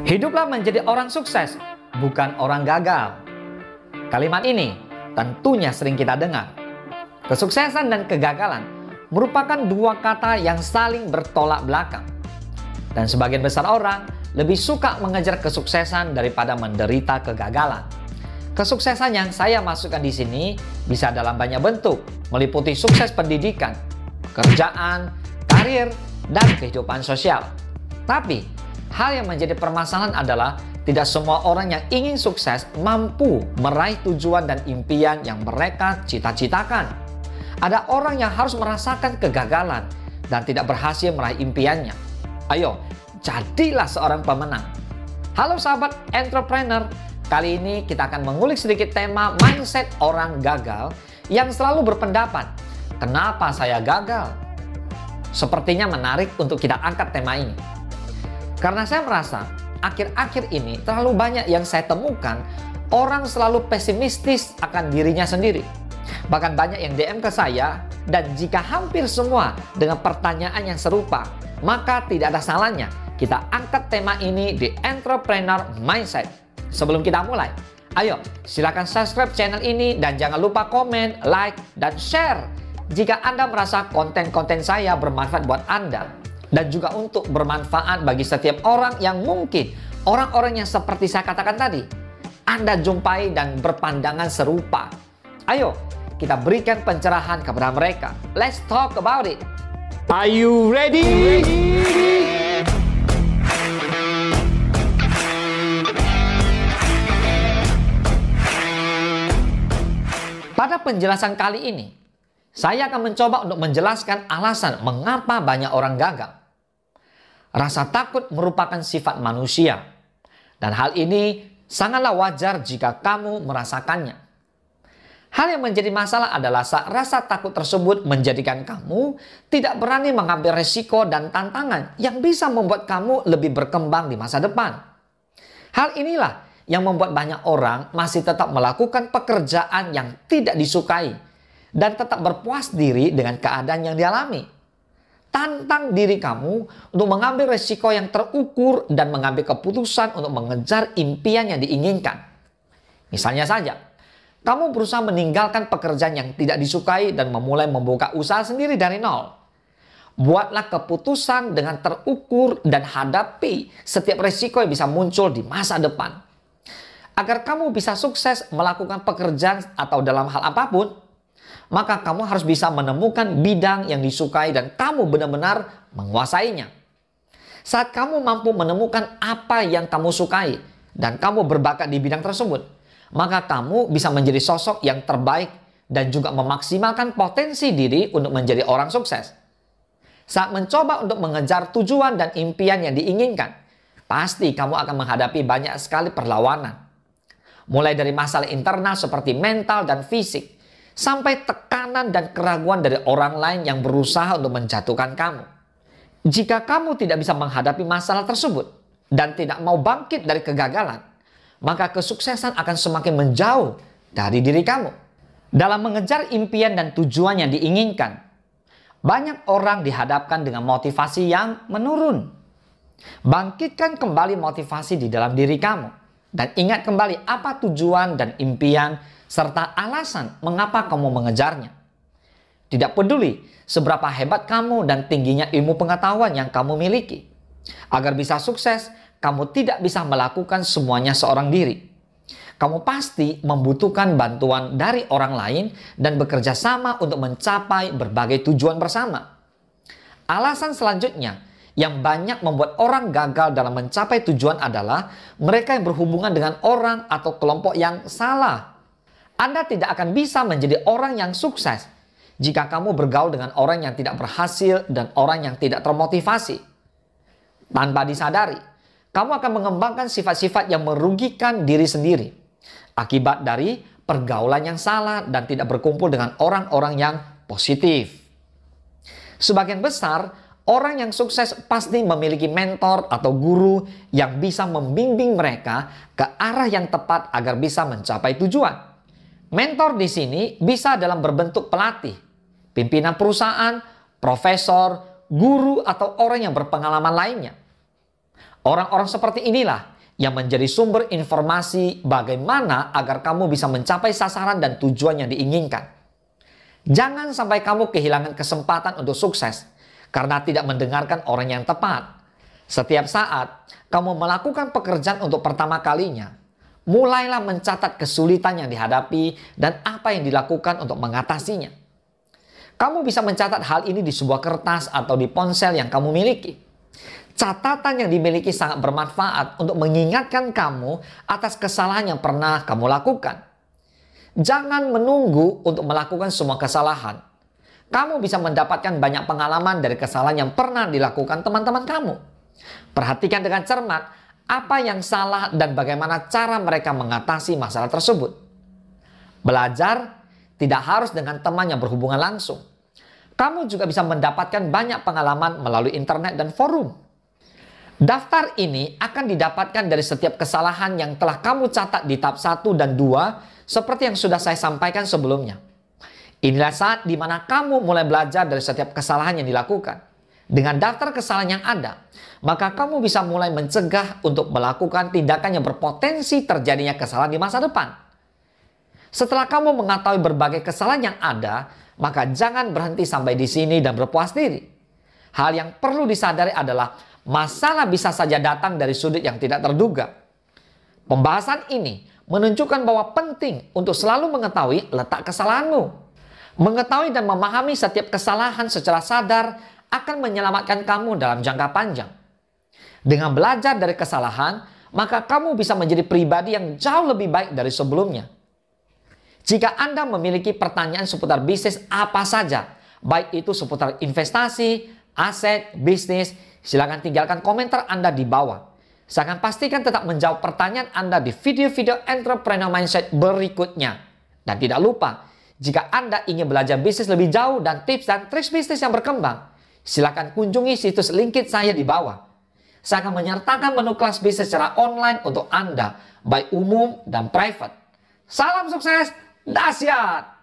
Hiduplah menjadi orang sukses, bukan orang gagal. Kalimat ini tentunya sering kita dengar. Kesuksesan dan kegagalan merupakan dua kata yang saling bertolak belakang. Dan sebagian besar orang lebih suka mengejar kesuksesan daripada menderita kegagalan. Kesuksesan yang saya masukkan di sini bisa dalam banyak bentuk, meliputi sukses pendidikan, pekerjaan, karir, dan kehidupan sosial. Tapi, hal yang menjadi permasalahan adalah tidak semua orang yang ingin sukses mampu meraih tujuan dan impian yang mereka cita-citakan. Ada orang yang harus merasakan kegagalan dan tidak berhasil meraih impiannya. Ayo, jadilah seorang pemenang. Halo sahabat entrepreneur, kali ini kita akan mengulik sedikit tema mindset orang gagal yang selalu berpendapat, kenapa saya gagal? Sepertinya menarik untuk kita angkat tema ini. Karena saya merasa akhir-akhir ini terlalu banyak yang saya temukan orang selalu pesimistis akan dirinya sendiri. Bahkan banyak yang DM ke saya, dan jika hampir semua dengan pertanyaan yang serupa, maka tidak ada salahnya kita angkat tema ini di Entrepreneur Mindset. Sebelum kita mulai, ayo silakan subscribe channel ini dan jangan lupa komen, like, dan share jika Anda merasa konten-konten saya bermanfaat buat Anda. Dan juga untuk bermanfaat bagi setiap orang yang mungkin orang-orang yang seperti saya katakan tadi Anda jumpai dan berpandangan serupa. Ayo kita berikan pencerahan kepada mereka. Let's talk about it. Are you ready? Pada penjelasan kali ini, saya akan mencoba untuk menjelaskan alasan mengapa banyak orang gagal. Rasa takut merupakan sifat manusia, dan hal ini sangatlah wajar jika kamu merasakannya. Hal yang menjadi masalah adalah saat rasa takut tersebut menjadikan kamu tidak berani mengambil resiko dan tantangan yang bisa membuat kamu lebih berkembang di masa depan. Hal inilah yang membuat banyak orang masih tetap melakukan pekerjaan yang tidak disukai dan tetap berpuas diri dengan keadaan yang dialami. Tantang diri kamu untuk mengambil resiko yang terukur dan mengambil keputusan untuk mengejar impian yang diinginkan. Misalnya saja, kamu berusaha meninggalkan pekerjaan yang tidak disukai dan memulai membuka usaha sendiri dari nol. Buatlah keputusan dengan terukur dan hadapi setiap resiko yang bisa muncul di masa depan. Agar kamu bisa sukses melakukan pekerjaan atau dalam hal apapun, maka kamu harus bisa menemukan bidang yang disukai dan kamu benar-benar menguasainya. Saat kamu mampu menemukan apa yang kamu sukai dan kamu berbakat di bidang tersebut, maka kamu bisa menjadi sosok yang terbaik dan juga memaksimalkan potensi diri untuk menjadi orang sukses. Saat mencoba untuk mengejar tujuan dan impian yang diinginkan, pasti kamu akan menghadapi banyak sekali perlawanan. Mulai dari masalah internal seperti mental dan fisik, sampai tekanan dan keraguan dari orang lain yang berusaha untuk menjatuhkan kamu. Jika kamu tidak bisa menghadapi masalah tersebut dan tidak mau bangkit dari kegagalan, maka kesuksesan akan semakin menjauh dari diri kamu. Dalam mengejar impian dan tujuan yang diinginkan, banyak orang dihadapkan dengan motivasi yang menurun. Bangkitkan kembali motivasi di dalam diri kamu dan ingat kembali apa tujuan dan impian serta alasan mengapa kamu mengejarnya. Tidak peduli seberapa hebat kamu dan tingginya ilmu pengetahuan yang kamu miliki. Agar bisa sukses, kamu tidak bisa melakukan semuanya seorang diri. Kamu pasti membutuhkan bantuan dari orang lain dan bekerja sama untuk mencapai berbagai tujuan bersama. Alasan selanjutnya yang banyak membuat orang gagal dalam mencapai tujuan adalah mereka yang berhubungan dengan orang atau kelompok yang salah. Anda tidak akan bisa menjadi orang yang sukses jika kamu bergaul dengan orang yang tidak berhasil dan orang yang tidak termotivasi. Tanpa disadari, kamu akan mengembangkan sifat-sifat yang merugikan diri sendiri akibat dari pergaulan yang salah dan tidak berkumpul dengan orang-orang yang positif. Sebagian besar orang yang sukses pasti memiliki mentor atau guru yang bisa membimbing mereka ke arah yang tepat agar bisa mencapai tujuan. Mentor di sini bisa dalam berbentuk pelatih, pimpinan perusahaan, profesor, guru, atau orang yang berpengalaman lainnya. Orang-orang seperti inilah yang menjadi sumber informasi bagaimana agar kamu bisa mencapai sasaran dan tujuan yang diinginkan. Jangan sampai kamu kehilangan kesempatan untuk sukses karena tidak mendengarkan orang yang tepat. Setiap saat kamu melakukan pekerjaan untuk pertama kalinya, mulailah mencatat kesulitan yang dihadapi dan apa yang dilakukan untuk mengatasinya. Kamu bisa mencatat hal ini di sebuah kertas atau di ponsel yang kamu miliki. Catatan yang dimiliki sangat bermanfaat untuk mengingatkan kamu atas kesalahan yang pernah kamu lakukan. Jangan menunggu untuk melakukan semua kesalahan. Kamu bisa mendapatkan banyak pengalaman dari kesalahan yang pernah dilakukan teman-teman kamu. Perhatikan dengan cermat apa yang salah dan bagaimana cara mereka mengatasi masalah tersebut. Belajar tidak harus dengan teman yang berhubungan langsung. Kamu juga bisa mendapatkan banyak pengalaman melalui internet dan forum. Daftar ini akan didapatkan dari setiap kesalahan yang telah kamu catat di tab 1 dan 2 seperti yang sudah saya sampaikan sebelumnya. Inilah saat di mana kamu mulai belajar dari setiap kesalahan yang dilakukan. Dengan daftar kesalahan yang ada, maka kamu bisa mulai mencegah untuk melakukan tindakan yang berpotensi terjadinya kesalahan di masa depan. Setelah kamu mengetahui berbagai kesalahan yang ada, maka jangan berhenti sampai di sini dan berpuas diri. Hal yang perlu disadari adalah masalah bisa saja datang dari sudut yang tidak terduga. Pembahasan ini menunjukkan bahwa penting untuk selalu mengetahui letak kesalahanmu. Mengetahui dan memahami setiap kesalahan secara sadar akan menyelamatkan kamu dalam jangka panjang. Dengan belajar dari kesalahan, maka kamu bisa menjadi pribadi yang jauh lebih baik dari sebelumnya. Jika Anda memiliki pertanyaan seputar bisnis apa saja, baik itu seputar investasi, aset, bisnis, silakan tinggalkan komentar Anda di bawah. Saya akan pastikan tetap menjawab pertanyaan Anda di video-video Entrepreneur Mindset berikutnya. Dan tidak lupa, jika Anda ingin belajar bisnis lebih jauh dan tips dan trik bisnis yang berkembang, silakan kunjungi situs LinkedIn saya di bawah. Saya akan menyertakan menu kelas bisnis secara online untuk Anda, baik umum dan private. Salam sukses, dahsyat!